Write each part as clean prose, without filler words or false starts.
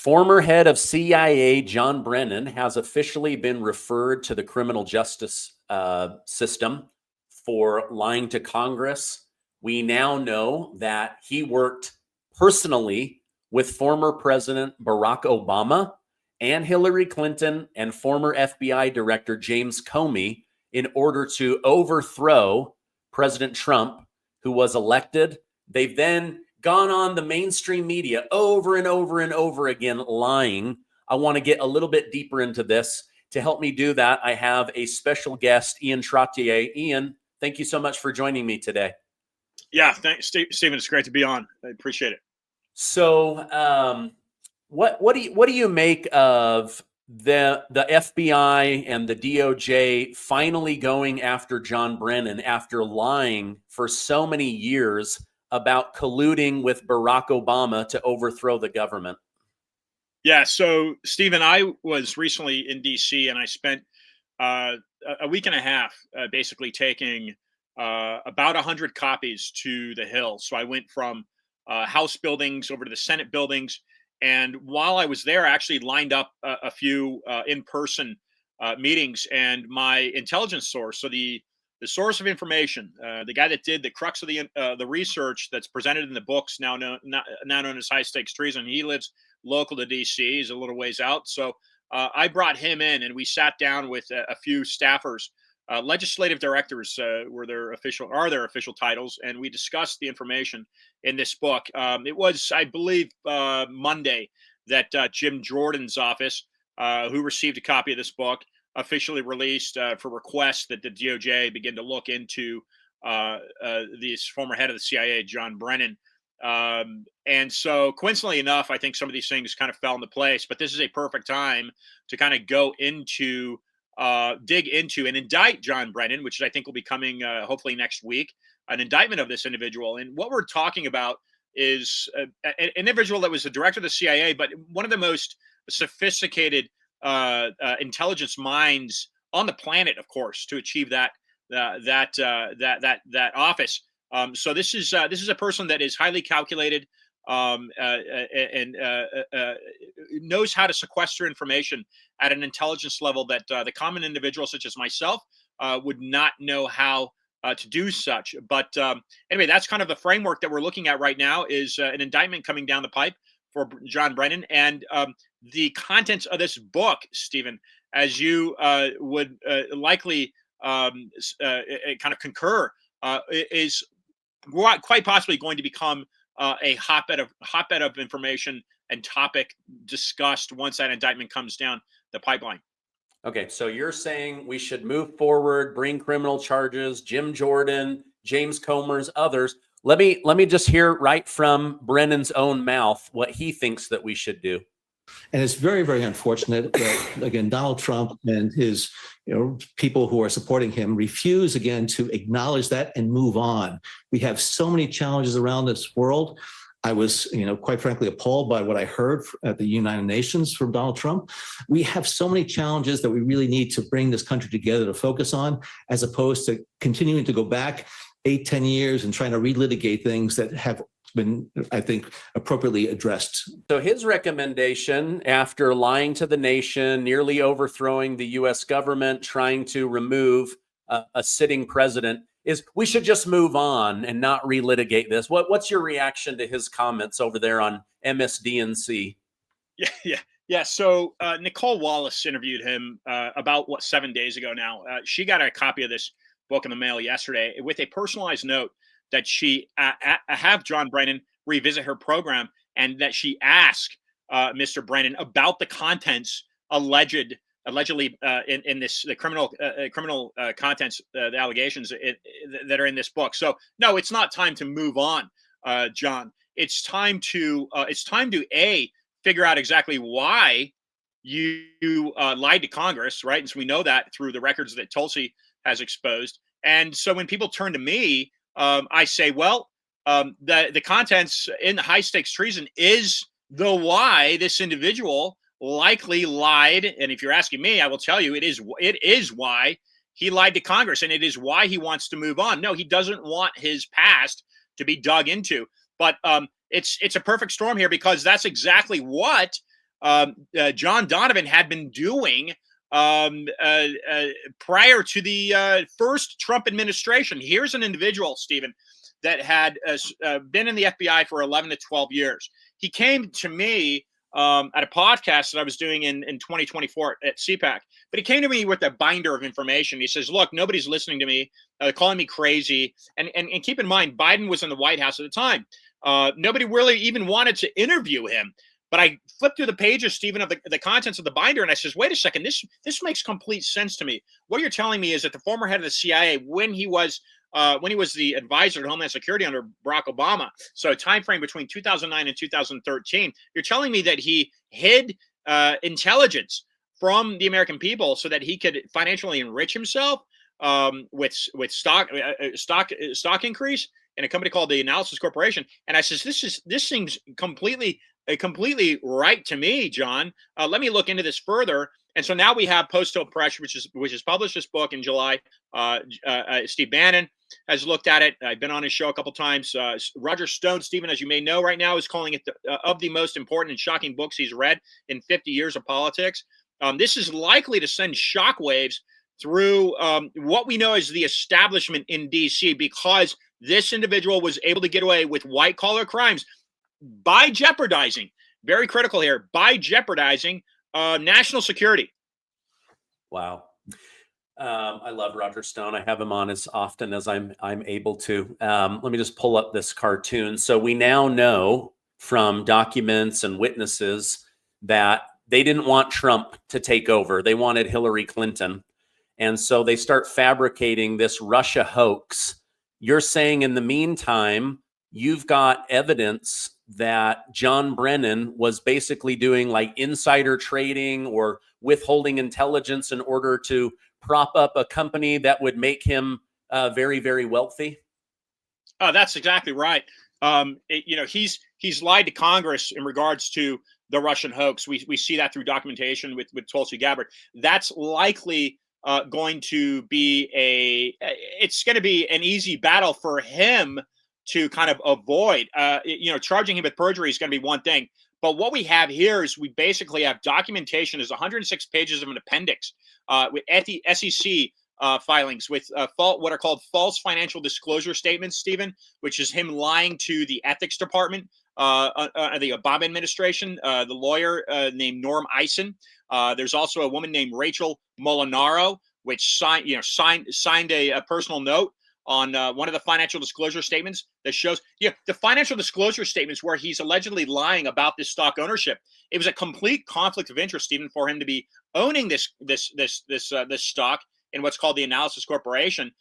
Former head of CIA John Brennan has officially been referred to the criminal justice system for lying to Congress. We now know that he worked personally with former President Barack Obama and Hillary Clinton and former FBI Director James Comey in order to overthrow President Trump, who was elected. They've then gone on the mainstream media over and over and over again lying. I want to get a little bit deeper into this. To help me do that, I have a special guest, Ian Trottier. Ian, thank you so much for joining me today. Yeah, thanks, Stephen. It's great to be on. I appreciate it. So, what do you make of the FBI and the DOJ finally going after John Brennan after lying for so many years about colluding with Barack Obama to overthrow the government? Yeah, so Stephen, I was recently in DC and I spent a week and a half basically taking about 100 copies to the Hill. So I went from House buildings over to the Senate buildings. And while I was there, I actually lined up a few in-person meetings. And my intelligence source, so the source of information, the guy that did the crux of the research that's presented in the books, now known as High Stakes Treason, he lives local to DC. He's a little ways out. So I brought him in, and we sat down with a few staffers. Legislative directors are their official titles, and we discussed the information in this book. It was, I believe, Monday that Jim Jordan's office, who received a copy of this book, officially released for request that the DOJ begin to look into this former head of the CIA, John Brennan. And so, coincidentally enough, I think some of these things kind of fell into place. But this is a perfect time to kind of go into dig into and indict John Brennan, which I think will be coming hopefully next week, an indictment of this individual. And what we're talking about is an individual that was the director of the CIA, but one of the most sophisticated intelligence minds on the planet, of course, to achieve that office. So this is a person that is highly calculated and knows how to sequester information at an intelligence level that the common individual, such as myself, would not know how to do such. But anyway, that's kind of the framework that we're looking at right now, is an indictment coming down the pipe for John Brennan. And the contents of this book, Stephen, as you would likely kind of concur, is quite possibly going to become a hotbed of information and topic discussed once that indictment comes down the pipeline. Okay, so you're saying we should move forward, bring criminal charges, Jim Jordan, James Comer's, others. Let me just hear right from Brennan's own mouth what he thinks that we should do. And it's very, very unfortunate that, again, Donald Trump and his people who are supporting him refuse again to acknowledge that and move on. We have so many challenges around this world. I was, quite frankly, appalled by what I heard at the United Nations from Donald Trump. We have so many challenges that we really need to bring this country together to focus on, as opposed to continuing to go back 8-10 years and trying to relitigate things that have been, I think, appropriately addressed. So his recommendation, after lying to the nation, nearly overthrowing the U.S. government, trying to remove a sitting president, is we should just move on and not relitigate this. What's your reaction to his comments over there on MSDNC? Yeah. So Nicole Wallace interviewed him about 7 days ago now. She got a copy of this book in the mail yesterday with a personalized note that she have John Brennan revisit her program, and that she asked Mr. Brennan about the contents allegedly in this the criminal contents, the allegations that are in this book. So no, it's not time to move on, John. It's time to figure out exactly why you lied to Congress, right? And so we know that through the records that Tulsi has exposed. And so when people turn to me, I say, well, the contents in the high stakes treason is the why this individual likely lied. And if you're asking me, I will tell you it is why he lied to Congress, and it is why he wants to move on. No, he doesn't want his past to be dug into. But it's a perfect storm here, because that's exactly what John Donovan had been doing prior to the first Trump administration. Here's an individual, Stephen, that had been in the FBI for 11 to 12 years. He came to me at a podcast that I was doing in 2024 at CPAC, but he came to me with a binder of information. He says, look, nobody's listening to me, calling me crazy. And keep in mind, Biden was in the White House at the time. Nobody really even wanted to interview him. But I flipped through the pages, Stephen, of the contents of the binder, and I says, wait a second, this makes complete sense to me. What you're telling me is that the former head of the CIA, when he was the advisor to Homeland Security under Barack Obama, so a time frame between 2009 and 2013, you're telling me that he hid intelligence from the American people so that he could financially enrich himself with stock increase in a company called the Analysis Corporation. And I says, this seems completely right to me, John. Let me look into this further. And so now we have Post-Hill Press, which has published this book in July. Steve Bannon has looked at it. I've been on his show a couple times. Roger Stone, Stephen, as you may know right now, is calling it of the most important and shocking books he's read in 50 years of politics. This is likely to send shockwaves through what we know as the establishment in D.C. because this individual was able to get away with white-collar crimes by jeopardizing, very critical here, by jeopardizing national security. Wow. I love Roger Stone. I have him on as often as I'm able to. Let me just pull up this cartoon. So we now know from documents and witnesses that they didn't want Trump to take over. They wanted Hillary Clinton. And so they start fabricating this Russia hoax. You're saying in the meantime, you've got evidence that John Brennan was basically doing like insider trading or withholding intelligence in order to prop up a company that would make him very, very wealthy? Oh, that's exactly right. He's lied to Congress in regards to the Russian hoax. We see that through documentation with Tulsi Gabbard. That's likely going to be it's going to be an easy battle for him to kind of avoid. Charging him with perjury is going to be one thing. But what we have here is we basically have documentation. There's 106 pages of an appendix with SEC filings with what are called false financial disclosure statements, Stephen, which is him lying to the ethics department, the Obama administration, the lawyer named Norm Eisen. There's also a woman named Rachel Molinaro, which signed a personal note on one of the financial disclosure statements that shows, the financial disclosure statements where he's allegedly lying about this stock ownership. It was a complete conflict of interest, Stephen, for him to be owning this stock in what's called the Analysis Corporation.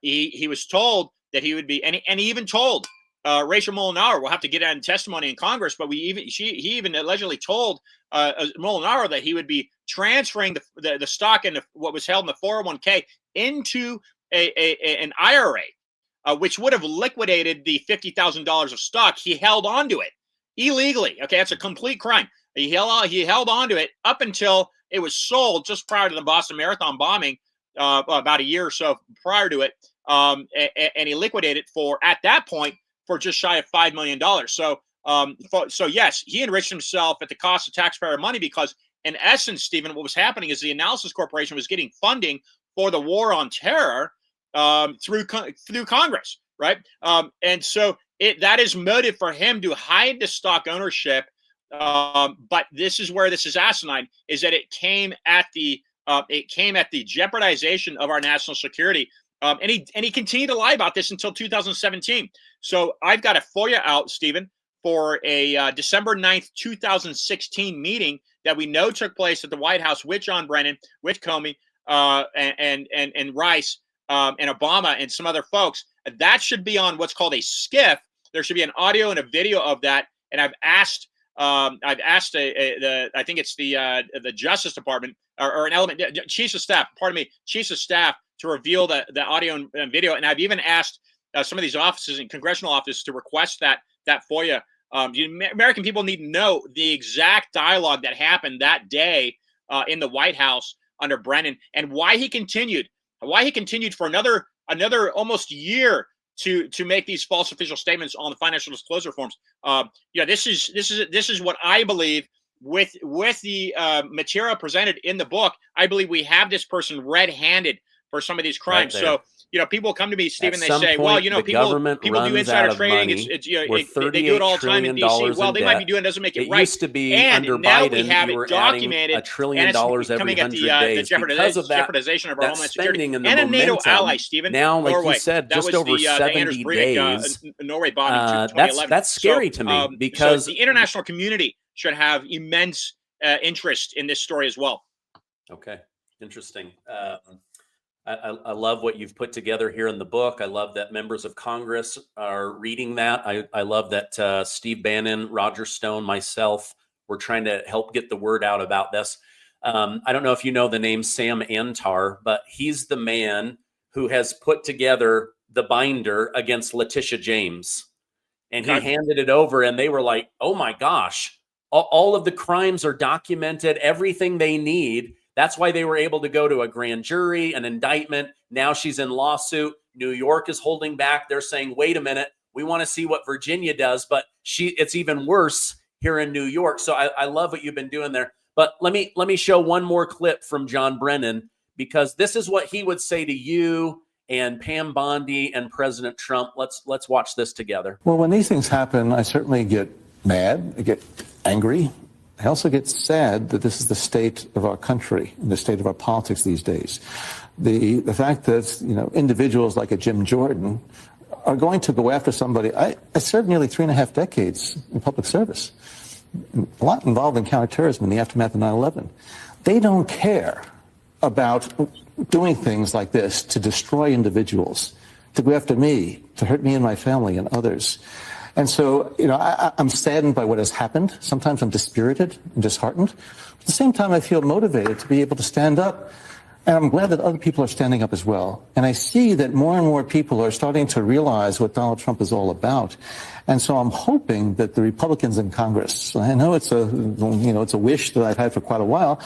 He was told that he would be, and he even told Rachel Molinaro, we'll have to get on testimony in Congress, but he even allegedly told Molinaro that he would be transferring the stock in what was held in the 401k into an IRA, which would have liquidated the $50,000 of stock. He held on to it illegally. Okay, that's a complete crime. He held on to it up until it was sold just prior to the Boston Marathon bombing, about a year or so prior to it, and he liquidated at that point for just shy of $5 million. So yes, he enriched himself at the cost of taxpayer money because, in essence, Stephen, what was happening is the Analysis Corporation was getting funding for the war on terror through Congress, right? And so that is motive for him to hide the stock ownership. But this is where this is asinine: is that it came at the jeopardization of our national security. And he continued to lie about this until 2017. So I've got a FOIA out, Stephen, for a December 9th, 2016 meeting that we know took place at the White House with John Brennan, with Comey, and Rice, and Obama and some other folks. That should be on what's called a SCIF. There should be an audio and a video of that. And I've asked I think it's the Justice Department or an element, chiefs of staff to reveal the audio and video. And I've even asked some of these offices and congressional offices to request that FOIA. American people need to know the exact dialogue that happened that day in the White House under Brennan, and why he continued for another almost year to make these false official statements on the financial disclosure forms. This is what I believe with the material presented in the book, I believe we have this person red-handed for some of these crimes. Right. So, people come to me, Stephen, they some say, well, point, the government people do runs insider out of trading. money. It's We're they do it all $38 the time in trillion DC. Well, in they might be debt. doing, doesn't make it It right. used to be And under now Biden, we have you it were adding documented, $1 trillion and it's every coming at 100 days because of that jeopardization of our that Homeland Security spending and the and a NATO momentum. ally, Stephen. Now, like Norway. you said, That just was over the 70 Anders Breivik, days. Norway bombing in 2011. That's scary to me because so the international community should have immense interest in this story as well. Okay, interesting. I love what you've put together here in the book. I love that members of Congress are reading that. I love that Steve Bannon, Roger Stone, myself, we're trying to help get the word out about this. I don't know if you know the name Sam Antar, but he's the man who has put together the binder against Letitia James. And he handed it over and they were like, oh my gosh, all of the crimes are documented, everything they need. That's why they were able to go to a grand jury, an indictment. Now she's in lawsuit. New York is holding back. They're saying, wait a minute, we want to see what Virginia does, but it's even worse here in New York. So I love what you've been doing there. But let me show one more clip from John Brennan, because this is what he would say to you and Pam Bondi and President Trump. Let's watch this together. Well, when these things happen, I certainly get mad, I get angry. I also get sad that this is the state of our country and the state of our politics these days. The fact that, individuals like a Jim Jordan are going to go after somebody. I served nearly 3.5 decades in public service, a lot involved in counterterrorism in the aftermath of 9/11. They don't care about doing things like this to destroy individuals, to go after me, to hurt me and my family and others. And so, I'm saddened by what has happened. Sometimes I'm dispirited and disheartened. At the same time, I feel motivated to be able to stand up. And I'm glad that other people are standing up as well. And I see that more and more people are starting to realize what Donald Trump is all about. And so I'm hoping that the Republicans in Congress, I know it's a wish that I've had for quite a while,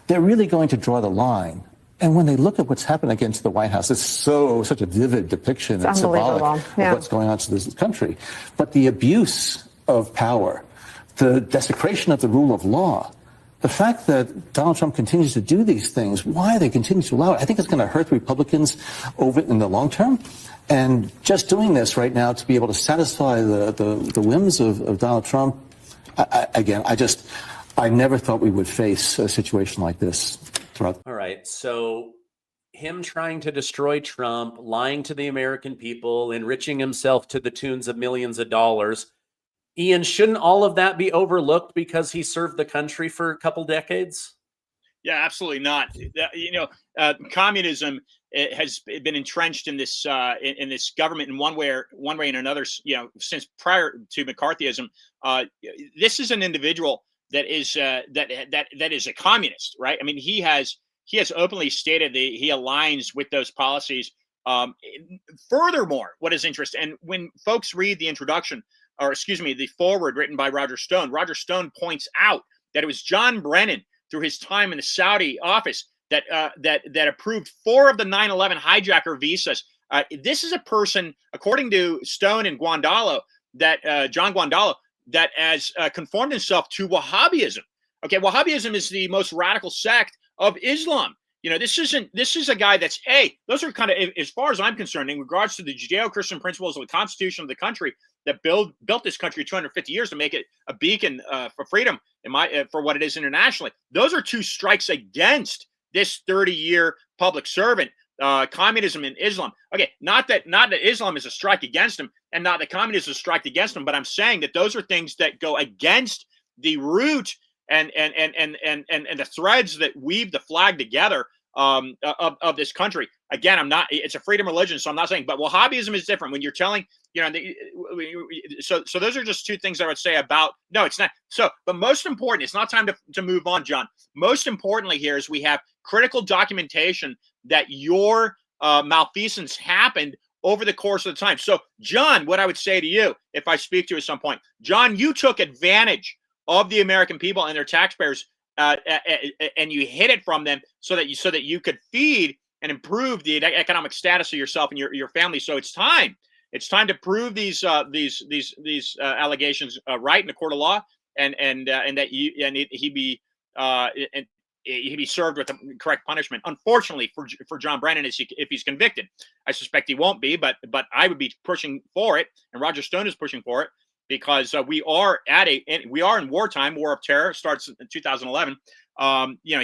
they're really going to draw the line. And when they look at what's happened against the White House, it's such a vivid depiction and symbolic of what's going on to this country. But the abuse of power, the desecration of the rule of law, the fact that Donald Trump continues to do these things, why they continue to allow it, I think it's going to hurt the Republicans over in the long term. And just doing this right now to be able to satisfy the whims of Donald Trump, I never thought we would face a situation like this. All right. So him trying to destroy Trump, lying to the American people, enriching himself to the tunes of millions of dollars. Ian, shouldn't all of that be overlooked because he served the country for a couple decades? Yeah, absolutely not. Communism has been entrenched in this government in one way and another. Since prior to McCarthyism, this is an individual that is that is a communist, right? I mean, he has openly stated that he aligns with those policies. Furthermore, what is interesting, and when folks read the introduction, or excuse me, the foreword written by Roger Stone points out that it was John Brennan, through his time in the Saudi office, that approved 4 of the 9/11 hijacker visas. This is a person, according to Stone and Guandolo, that John Guandolo, that has conformed himself to Wahhabism. Okay, Wahhabism is the most radical sect of Islam. This is a guy that's, those are kind of, as far as I'm concerned, in regards to the Judeo-Christian principles of the Constitution of the country that built this country 250 years to make it a beacon for freedom for what it is internationally. Those are 2 strikes against this 30-year public servant. Communism and Islam. Okay, not that Islam is a strike against him, and not that communism is a strike against him, but I'm saying that those are things that go against the root and the threads that weave the flag together of this country. Again, it's a freedom religion, so I'm not saying, but Wahhabism is different. When you're telling, so those are just 2 things I would say about, no, it's not. So, but most important, it's not time to move on, John. Most importantly here is we have critical documentation that your malfeasance happened over the course of the time. So, John, what I would say to you, if I speak to you at some point, John, you took advantage of the American people and their taxpayers, and you hid it from them so that you could feed and improve the economic status of yourself and your family. So it's time to prove these allegations right in the court of law, and that he'd be served with the correct punishment. Unfortunately for John Brennan, if he's convicted, I suspect he won't be, but I would be pushing for it, and Roger Stone is pushing for it, because we are in wartime. War of Terror starts in 2011.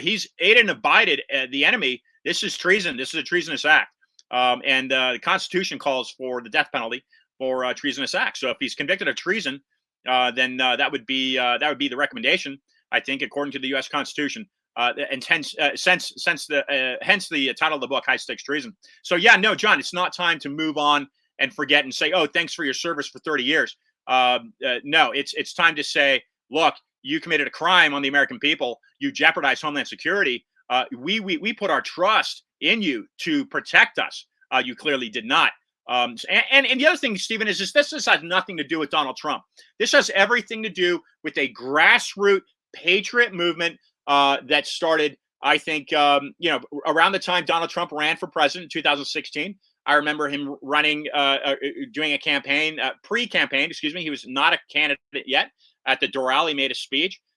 He's aided and abetted the enemy. This is treason. This is a treasonous act, and the Constitution calls for the death penalty for treasonous acts. So if he's convicted of treason, then that would be the recommendation, I think, according to the U.S. Constitution. And hence the title of the book, High Stakes Treason. So yeah, no, John, it's not time to move on and forget and say, oh, thanks for your service for 30 years. No, it's time to say, look, you committed a crime on the American people. You jeopardized Homeland Security. We put our trust in you to protect us. You clearly did not. And the other thing, Stephen, is this has nothing to do with Donald Trump. This has everything to do with a grassroots patriot movement that started, I think, around the time Donald Trump ran for president in 2016. I remember him running, doing a campaign, pre-campaign, excuse me. He was not a candidate yet. At the Doral, he made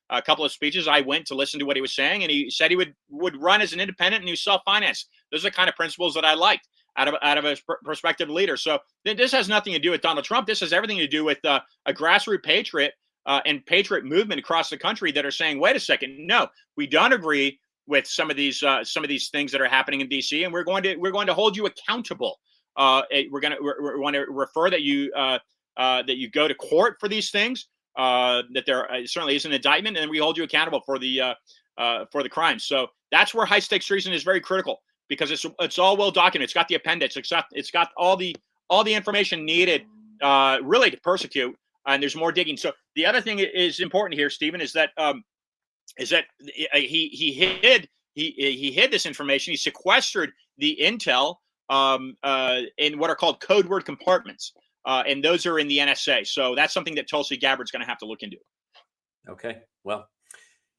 a couple of speeches. I went to listen to what he was saying, and he said he would run as an independent, and he was self-financed. Those are the kind of principles that I liked out of a prospective leader. So this has nothing to do with Donald Trump. This has everything to do with a grassroots patriot and patriot movement across the country that are saying, wait a second, no, we don't agree with some of these things that are happening in DC, and we're going to hold you accountable. We want to refer that you go to court for these things. That there certainly is an indictment, and we hold you accountable for the crime. So that's where high stakes treason is very critical, because it's all well documented. It's got the appendix. It's got all the information needed really to persecute. And there's more digging. So the other thing is important here, Stephen, is that he hid this information. He sequestered the intel in what are called code word compartments. And those are in the NSA. So that's something that Tulsi Gabbard's going to have to look into. Okay. Well,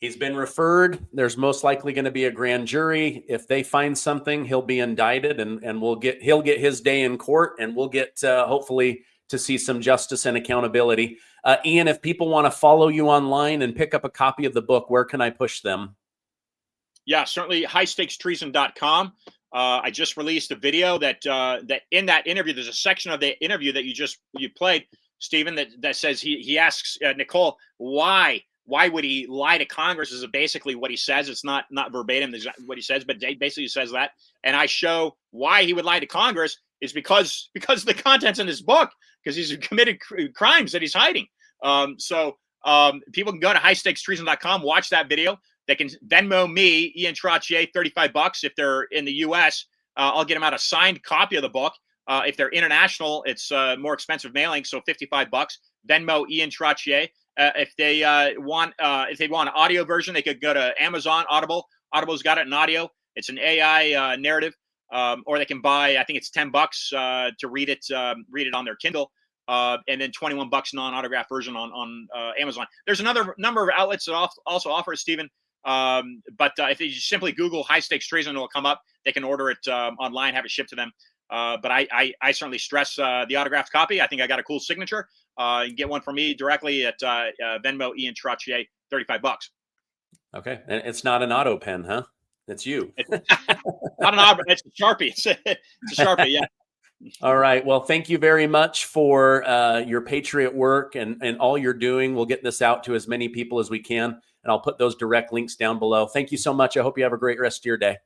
he's been referred. There's most likely going to be a grand jury. If they find something, he'll be indicted, and he'll get his day in court, and we'll get hopefully to see some justice and accountability. Ian, if people want to follow you online and pick up a copy of the book, where can I push them? Yeah, certainly highstakestreason.com. I just released a video that in that interview, there's a section of the interview that you played, Stephen, that says he asks Nicole, why would he lie to Congress, is basically what he says. It's not verbatim what he says, but basically says that. And I show why he would lie to Congress is because of the contents in his book, because he's committed crimes that he's hiding. So people can go to highstakestreason.com, watch that video. They can Venmo me, Ian Trottier, $35 if they're in the U.S. I'll get them out a signed copy of the book. If they're international, it's more expensive mailing, so $55. Venmo Ian Trottier. If they want an audio version, they could go to Amazon, Audible. Audible's got it in audio. It's an AI narrative, or they can buy. I think it's $10 to read it on their Kindle, and then $21 non-autographed version on Amazon. There's another number of outlets that also offer it, Stephen. But if you simply Google high stakes treason, it'll come up. They can order it online, have it shipped to them. But I certainly stress the autographed copy. I think I got a cool signature. You can get one from me directly at Venmo Ian Trottier, $35. Okay, and it's not an auto pen, huh? It's you. It's not an auto. It's a Sharpie. It's a Sharpie. Yeah. All right. Well, thank you very much for your patriot work and all you're doing. We'll get this out to as many people as we can, and I'll put those direct links down below. Thank you so much. I hope you have a great rest of your day.